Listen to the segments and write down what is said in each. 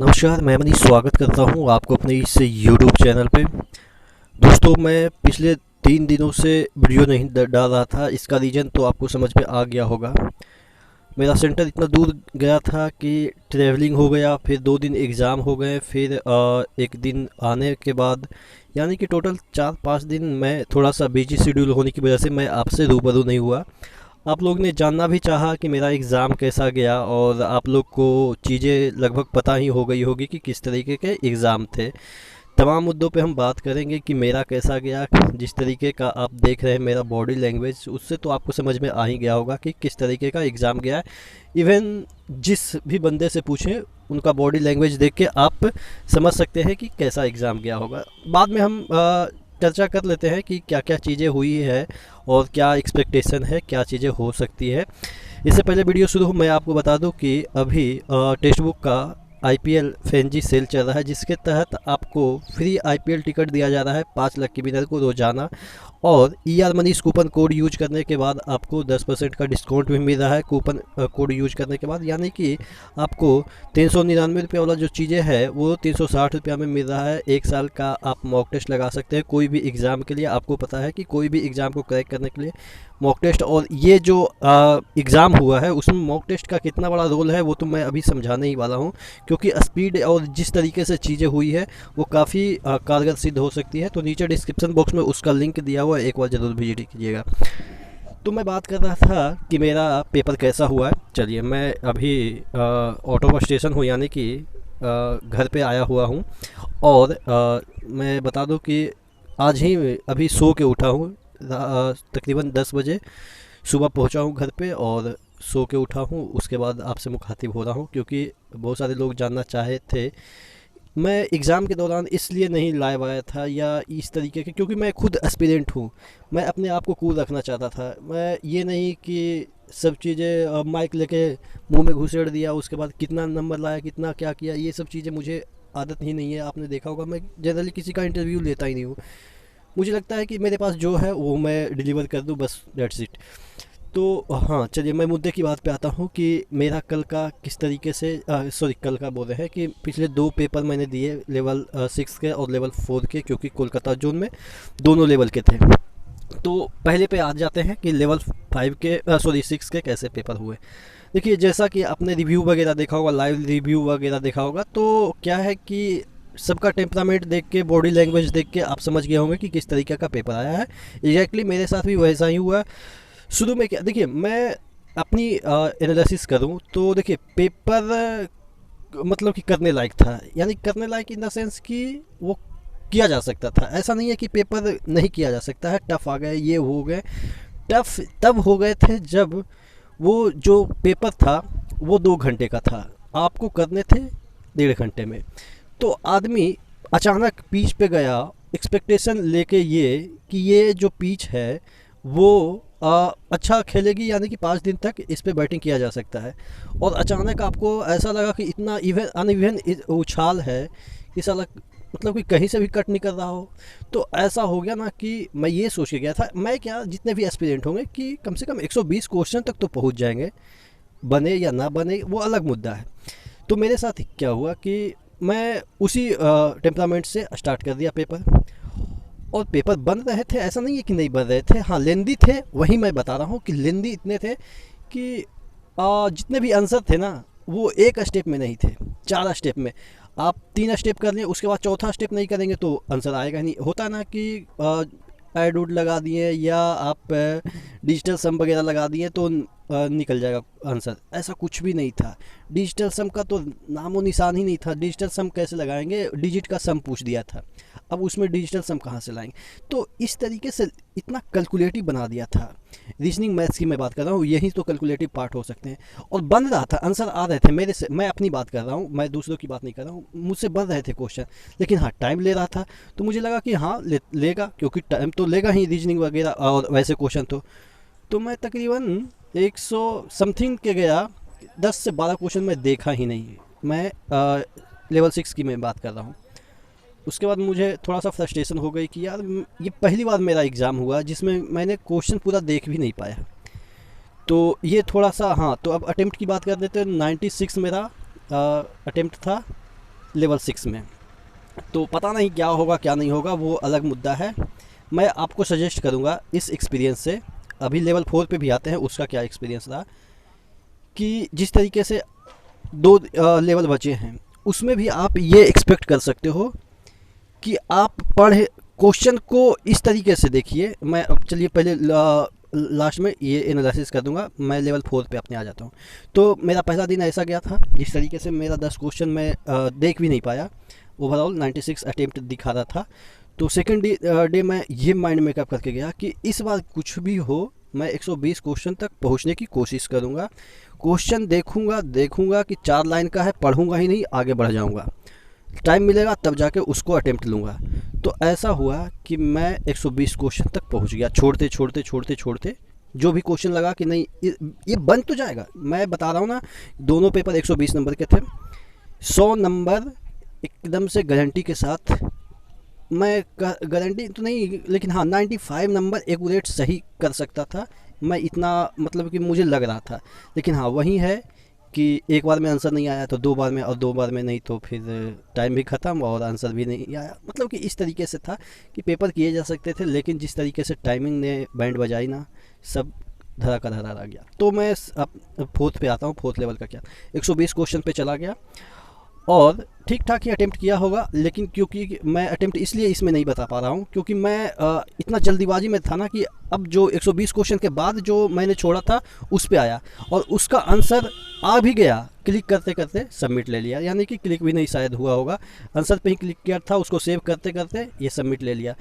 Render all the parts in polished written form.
नमस्कार, मैं मनीष स्वागत करता हूँ आपको अपने इस यूट्यूब चैनल पे। दोस्तों, मैं पिछले 3 दिनों से वीडियो नहीं डाल रहा था। इसका रीज़न तो आपको समझ में आ गया होगा। मेरा सेंटर इतना दूर गया था कि ट्रैवलिंग हो गया, फिर 2 दिन एग्ज़ाम हो गए, फिर एक दिन आने के बाद, यानी कि टोटल 4-5 दिन मैं थोड़ा सा बिजी शेड्यूल होने की वजह से मैं आपसे रूबरू नहीं हुआ। आप लोग ने जानना भी चाहा कि मेरा एग्ज़ाम कैसा गया, और आप लोग को चीज़ें लगभग पता ही हो गई होगी कि किस तरीके के एग्ज़ाम थे। तमाम मुद्दों पे हम बात करेंगे कि मेरा कैसा गया। जिस तरीके का आप देख रहे हैं मेरा बॉडी लैंग्वेज, उससे तो आपको समझ में आ ही गया होगा कि किस तरीके का एग्ज़ाम गया है। इवन जिस भी बंदे से पूछें, उनका बॉडी लैंग्वेज देख के आप समझ सकते हैं कि कैसा एग्ज़ाम गया होगा। बाद में हम चर्चा कर लेते हैं कि क्या क्या चीज़ें हुई है और क्या एक्सपेक्टेशन है, क्या चीज़ें हो सकती है। इससे पहले वीडियो शुरू हो, मैं आपको बता दूं कि अभी टेक्स्ट बुक का आईपीएल फैंजी सेल चल रहा है, जिसके तहत आपको फ्री आईपीएल टिकट दिया जा रहा है 5 लाख के विनर को रोजाना। और ER Manish coupon code use करने के बाद आपको 10% का डिस्काउंट भी मिल रहा है कूपन कोड यूज करने के बाद। यानी कि आपको 399 रुपये वाला जो चीज़ें है वो 360 रुपया में मिल रहा है। 1 साल का आप मॉक टेस्ट लगा सकते हैं कोई भी एग्ज़ाम के लिए। आपको पता है कि कोई भी एग्ज़ाम को क्रैक करने के लिए मॉक टेस्ट, और ये जो एग्ज़ाम हुआ है उसमें मॉक टेस्ट का कितना बड़ा रोल है वो तो मैं अभी समझाने ही वाला हूँ, क्योंकि स्पीड और जिस तरीके से चीज़ें हुई है वो काफ़ी कारगर सिद्ध हो सकती है। तो नीचे डिस्क्रिप्शन बॉक्स में उसका लिंक दिया हुआ है, एक बार ज़रूर विजिट कीजिएगा। तो मैं बात कर रहा था कि मेरा पेपर कैसा हुआ है। चलिए, मैं अभी ऑटो स्टेशन हूँ, यानी कि घर पे आया हुआ हूँ। और मैं बता दूँ कि आज ही अभी सो के उठा हूँ। तकरीबन 10 बजे सुबह पहुँचा हूँ घर पे और सो के उठा हूँ। उसके बाद आपसे मुखातिब हो रहा हूँ, क्योंकि बहुत सारे लोग जानना चाहे थे। मैं एग्ज़ाम के दौरान इसलिए नहीं लाइव आया था या इस तरीके के, क्योंकि मैं खुद एस्पिरेंट हूँ। मैं अपने आप को कूल रखना चाहता था। मैं ये नहीं कि सब चीज़ें माइक लेके मुंह में घुसेड़ दिया, उसके बाद कितना नंबर लाया, कितना क्या किया, ये सब चीज़ें मुझे आदत ही नहीं है। आपने देखा होगा मैं जनरली किसी का इंटरव्यू लेता ही नहीं हूँ। मुझे लगता है कि मेरे पास जो है वो मैं डिलीवर कर दूँ, बस डेट्स इट। तो हाँ, चलिए मैं मुद्दे की बात पे आता हूँ कि मेरा कल का किस तरीके से, सॉरी कल का बोल रहे हैं कि पिछले 2 पेपर मैंने दिए, लेवल 6 के और लेवल 4 के, क्योंकि कोलकाता जोन में दोनों लेवल के थे। तो पहले पे आ जाते हैं कि लेवल 5 के, सॉरी 6 के कैसे पेपर हुए। देखिए, जैसा कि आपने रिव्यू वगैरह देखा होगा, लाइव रिव्यू वगैरह देखा होगा, तो क्या है कि सबका टेम्परामेंट देख के, बॉडी लैंग्वेज देख के आप समझ गए होंगे कि किस तरीके का पेपर आया है। एग्जैक्टली मेरे साथ भी वैसा ही हुआ। शुरू में क्या, देखिए मैं अपनी एनालिसिस करूं तो देखिए पेपर मतलब कि करने लायक था। यानी करने लायक इन द सेंस कि वो किया जा सकता था। ऐसा नहीं है कि पेपर नहीं किया जा सकता है। टफ आ गए, ये हो गए। टफ तब हो गए थे जब वो जो पेपर था वो 2 घंटे का था, आपको करने थे 1.5 घंटे में। तो आदमी अचानक पिच पे गया एक्सपेक्टेशन लेके, ये कि ये जो पिच है वो अच्छा खेलेगी, यानी कि 5 दिन तक इस पे बैटिंग किया जा सकता है। और अचानक आपको ऐसा लगा कि इतना इवन अनइवन उछाल है कि साला मतलब कि कहीं से भी कट नहीं कर रहा हो। तो ऐसा हो गया ना कि मैं ये सोच के गया था, मैं क्या जितने भी एस्पिरेंट होंगे कि कम से कम 120 क्वेश्चन तक तो पहुंच जाएंगे, बने या ना बने वो अलग मुद्दा है। तो मेरे साथ क्या हुआ कि मैं उसी टेम्परामेंट से स्टार्ट कर दिया पेपर। और पेपर बन रहे थे, ऐसा नहीं है कि नहीं बन रहे थे, हाँ लेंदी थे। वही मैं बता रहा हूँ कि लेंदी इतने थे कि जितने भी आंसर थे ना वो एक स्टेप में नहीं थे, 4 स्टेप में। आप 3 स्टेप कर लें, उसके बाद चौथा स्टेप नहीं करेंगे तो आंसर आएगा नहीं। होता है ना कि ऐड उड लगा दिए या आप डिजिटल सम वगैरह लगा दिए तो निकल जाएगा आंसर। ऐसा कुछ भी नहीं था। डिजिटल सम का तो नामो निशान ही नहीं था। डिजिटल सम कैसे लगाएंगे, डिजिट का सम पूछ दिया था, अब उसमें डिजिटल सम कहाँ से लाएंगे। तो इस तरीके से इतना कैलकुलेटिव बना दिया था। रीजनिंग मैथ्स की मैं बात कर रहा हूँ, यही तो कैलकुलेटिव पार्ट हो सकते हैं। और बन रहा था, आंसर आ रहे थे मेरे से। मैं अपनी बात कर रहा हूँ, मैं दूसरों की बात नहीं कर रहा हूँ। मुझसे बन रहे थे क्वेश्चन, लेकिन हाँ टाइम ले रहा था। तो मुझे लगा कि हाँ लेगा, क्योंकि टाइम तो लेगा ही रीजनिंग वगैरह और वैसे क्वेश्चन तो मैं तकरीबन 100 समथिंग के गया। 10 से 12 क्वेश्चन मैं देखा ही नहीं। मैं लेवल 6 की मैं बात कर रहा हूँ। उसके बाद मुझे थोड़ा सा फ्रस्ट्रेशन हो गई कि यार ये पहली बार मेरा एग्ज़ाम हुआ जिसमें मैंने क्वेश्चन पूरा देख भी नहीं पाया। तो ये थोड़ा सा, हाँ तो अब अटेम्प्ट की बात कर देते हैं। 96 मेरा अटेम्प्ट था। लेवल 6 में। तो पता नहीं क्या होगा क्या नहीं होगा, वो अलग मुद्दा है। मैं आपको सजेस्ट करूँगा इस एक्सपीरियंस से, अभी लेवल 4 पे भी आते हैं उसका क्या एक्सपीरियंस रहा, कि जिस तरीके से दो लेवल बचे हैं उसमें भी आप ये एक्सपेक्ट कर सकते हो कि आप पढ़े क्वेश्चन को इस तरीके से देखिए। मैं अब चलिए पहले लास्ट में ये एनालिसिस कर दूंगा, मैं लेवल 4 पे अपने आ जाता हूँ। तो मेरा पहला दिन ऐसा गया था जिस तरीके से मेरा 10 क्वेश्चन मैं देख भी नहीं पाया, ओवरऑल 96 अटेम्प्ट दिखा रहा था। तो सेकंड डे मैं ये माइंड मेकअप करके गया कि इस बार कुछ भी हो मैं 120 क्वेश्चन तक पहुंचने की कोशिश करूंगा। क्वेश्चन देखूंगा कि 4 लाइन का है, पढ़ूंगा ही नहीं, आगे बढ़ जाऊंगा, टाइम मिलेगा तब जाके उसको अटेम्प्ट लूँगा। तो ऐसा हुआ कि मैं 120 क्वेश्चन तक पहुंच गया, छोड़ते जो भी क्वेश्चन लगा कि नहीं ये बन तो जाएगा। मैं बता रहा हूँ ना, दोनों पेपर 120 नंबर के थे, 100 नंबर एकदम से गारंटी के साथ, मैं गारंटी तो नहीं लेकिन हाँ 95 नंबर एक्यूरेट सही कर सकता था मैं, इतना मतलब कि मुझे लग रहा था। लेकिन हाँ वही है कि एक बार में आंसर नहीं आया तो 2 बार में, और 2 बार में नहीं तो फिर टाइम भी ख़त्म और आंसर भी नहीं आया। मतलब कि इस तरीके से था कि पेपर किए जा सकते थे, लेकिन जिस तरीके से टाइमिंग ने बैंड बजाई ना, सब धरा का धरा रह गया। तो मैं अब 4th पे आता हूँ। 4th लेवल का क्या, 120 क्वेश्चन पे चला गया और ठीक ठाक ही अटेम्प्ट किया होगा। लेकिन क्योंकि मैं अटेम्प्ट इसलिए इसमें नहीं बता पा रहा हूँ क्योंकि मैं इतना जल्दीबाजी में था ना कि अब जो 120 क्वेश्चन के बाद जो मैंने छोड़ा था उस पे आया और उसका आंसर आ भी गया। क्लिक करते करते सबमिट ले लिया, यानी कि क्लिक भी नहीं शायद हुआ होगा, आंसर पे ही क्लिक किया था, उसको सेव करते करते ये सबमिट ले लिया।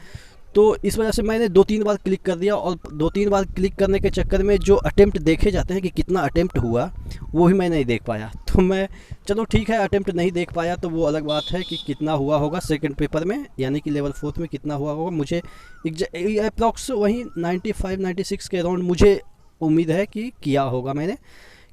तो इस वजह से मैंने 2-3 बार क्लिक कर दिया और 2-3 बार क्लिक करने के चक्कर में जो अटेम्प्ट देखे जाते हैं कि कितना अटेम्प्ट हुआ, वो भी मैं नहीं देख पाया। तो मैं चलो ठीक है, अटेम्प्ट नहीं देख पाया तो वो अलग बात है कि कितना हुआ होगा सेकंड पेपर में, यानी कि लेवल 4 में कितना हुआ होगा। मुझे अप्रॉक्स वही 95-96 के अराउंड मुझे उम्मीद है कि किया होगा मैंने,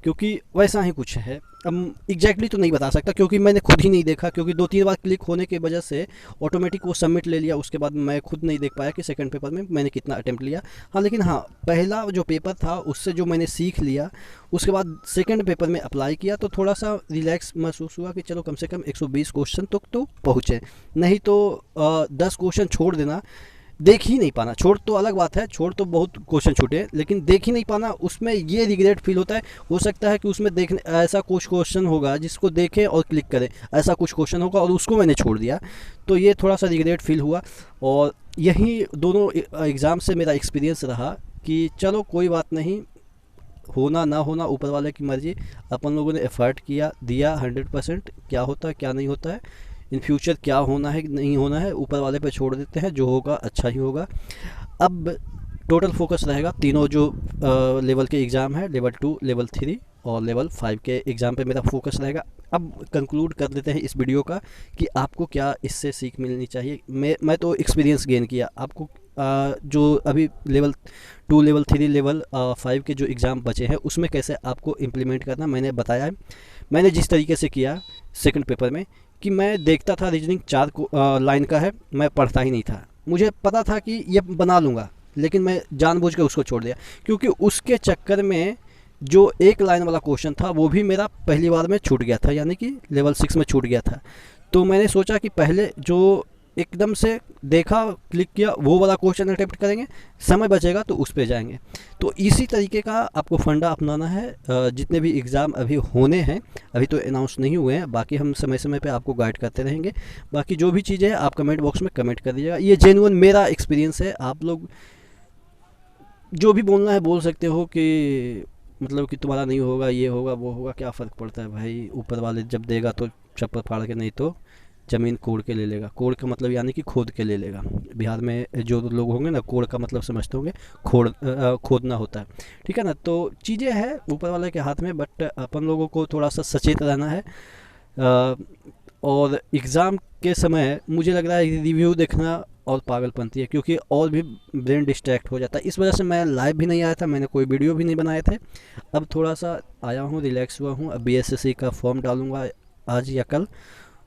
क्योंकि वैसा ही कुछ है। अब एग्जैक्टली तो नहीं बता सकता क्योंकि मैंने खुद ही नहीं देखा, क्योंकि 2-3 बार क्लिक होने की वजह से ऑटोमेटिक वो सबमिट ले लिया। उसके बाद मैं खुद नहीं देख पाया कि सेकंड पेपर में मैंने कितना अटेम्प्ट लिया। हाँ लेकिन हाँ, पहला जो पेपर था उससे जो मैंने सीख लिया, उसके बाद सेकंड पेपर में अप्लाई किया तो थोड़ा सा रिलैक्स महसूस हुआ कि चलो कम से कम 120 क्वेश्चन तक तो पहुँचे। नहीं तो 10 क्वेश्चन छोड़ देना, देख ही नहीं पाना, छोड़ तो अलग बात है, छोड़ तो बहुत क्वेश्चन छूटे, लेकिन देख ही नहीं पाना उसमें ये रिग्रेट फील होता है। हो सकता है कि उसमें देखने ऐसा कुछ क्वेश्चन होगा जिसको देखें और क्लिक करें, ऐसा कुछ क्वेश्चन होगा और उसको मैंने छोड़ दिया, तो ये थोड़ा सा रिग्रेट फील हुआ। और यही दोनों एग्ज़ाम से मेरा एक्सपीरियंस रहा कि चलो कोई बात नहीं, होना ना होना ऊपर वाले की मर्ज़ी, अपन लोगों ने एफर्ट किया, दिया 100%, क्या होता है क्या नहीं होता है, इन फ्यूचर क्या होना है नहीं होना है ऊपर वाले पे छोड़ देते हैं, जो होगा अच्छा ही होगा। अब टोटल फोकस रहेगा तीनों जो लेवल के एग्ज़ाम है, लेवल 2, लेवल 3 और लेवल 5 के एग्ज़ाम पे मेरा फोकस रहेगा। अब कंक्लूड कर देते हैं इस वीडियो का कि आपको क्या इससे सीख मिलनी चाहिए। मैं तो एक्सपीरियंस गेन किया, आपको जो अभी लेवल 2, लेवल 3, लेवल 5 के जो एग्ज़ाम बचे हैं उसमें कैसे आपको इम्प्लीमेंट करना मैंने बताया है। मैंने जिस तरीके से किया सेकंड पेपर में कि मैं देखता था रीजनिंग 4 लाइन का है, मैं पढ़ता ही नहीं था, मुझे पता था कि ये बना लूँगा, लेकिन मैं जानबूझ के उसको छोड़ दिया क्योंकि उसके चक्कर में जो 1 लाइन वाला क्वेश्चन था वो भी मेरा पहली बार में छूट गया था, यानी कि लेवल 6 में छूट गया था। तो मैंने सोचा कि पहले जो एकदम से देखा, क्लिक किया, वो वाला क्वेश्चन अटेम्प्ट करेंगे, समय बचेगा तो उस पे जाएंगे। तो इसी तरीके का आपको फंडा अपनाना है। जितने भी एग्ज़ाम अभी होने हैं, अभी तो अनाउंस नहीं हुए हैं, बाकी हम समय समय पे आपको गाइड करते रहेंगे। बाकी जो भी चीज़ें हैं आप कमेंट बॉक्स में कमेंट कर दीजिएगा, ये जेन्युइन मेरा एक्सपीरियंस है। आप लोग जो भी बोलना है बोल सकते हो कि मतलब कि तुम्हारा नहीं होगा, ये होगा वो होगा, क्या फ़र्क पड़ता है भाई, ऊपर वाले जब देगा तो चप्पल फाड़ के, नहीं तो ज़मीन कोड़ के ले लेगा। कोड़ का मतलब यानी कि खोद के ले लेगा। बिहार में जो लोग होंगे ना, कोड़ का मतलब समझते होंगे, खोदना होता है, ठीक है ना। तो चीज़ें हैं ऊपर वाले के हाथ में, बट अपन लोगों को थोड़ा सा सचेत रहना है। और एग्ज़ाम के समय मुझे लग रहा है रिव्यू देखना और पागलपंती है, क्योंकि और भी ब्रेन डिस्ट्रैक्ट हो जाता है। इस वजह से मैं लाइव भी नहीं आया था, मैंने कोई वीडियो भी नहीं बनाए थे। अब थोड़ा सा आया हूँ, रिलैक्स हुआ हूँ। अब BSSC का फॉर्म डालूँगा आज या कल,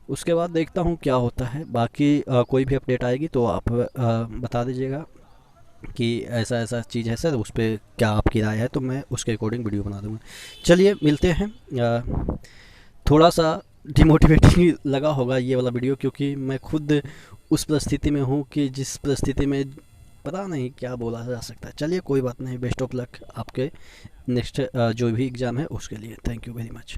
उसके बाद देखता हूँ क्या होता है। बाकी कोई भी अपडेट आएगी तो आप बता दीजिएगा कि ऐसा ऐसा चीज़ है सर, उस पर क्या आपकी राय है, तो मैं उसके अकॉर्डिंग वीडियो बना दूँगा। चलिए मिलते हैं। थोड़ा सा डिमोटिवेटिंग लगा होगा ये वाला वीडियो, क्योंकि मैं खुद उस परिस्थिति में हूँ कि जिस परिस्थिति में पता नहीं क्या बोला जा सकता है। चलिए कोई बात नहीं, बेस्ट ऑफ लक आपके नेक्स्ट जो भी एग्ज़ाम है उसके लिए। Thank you very much.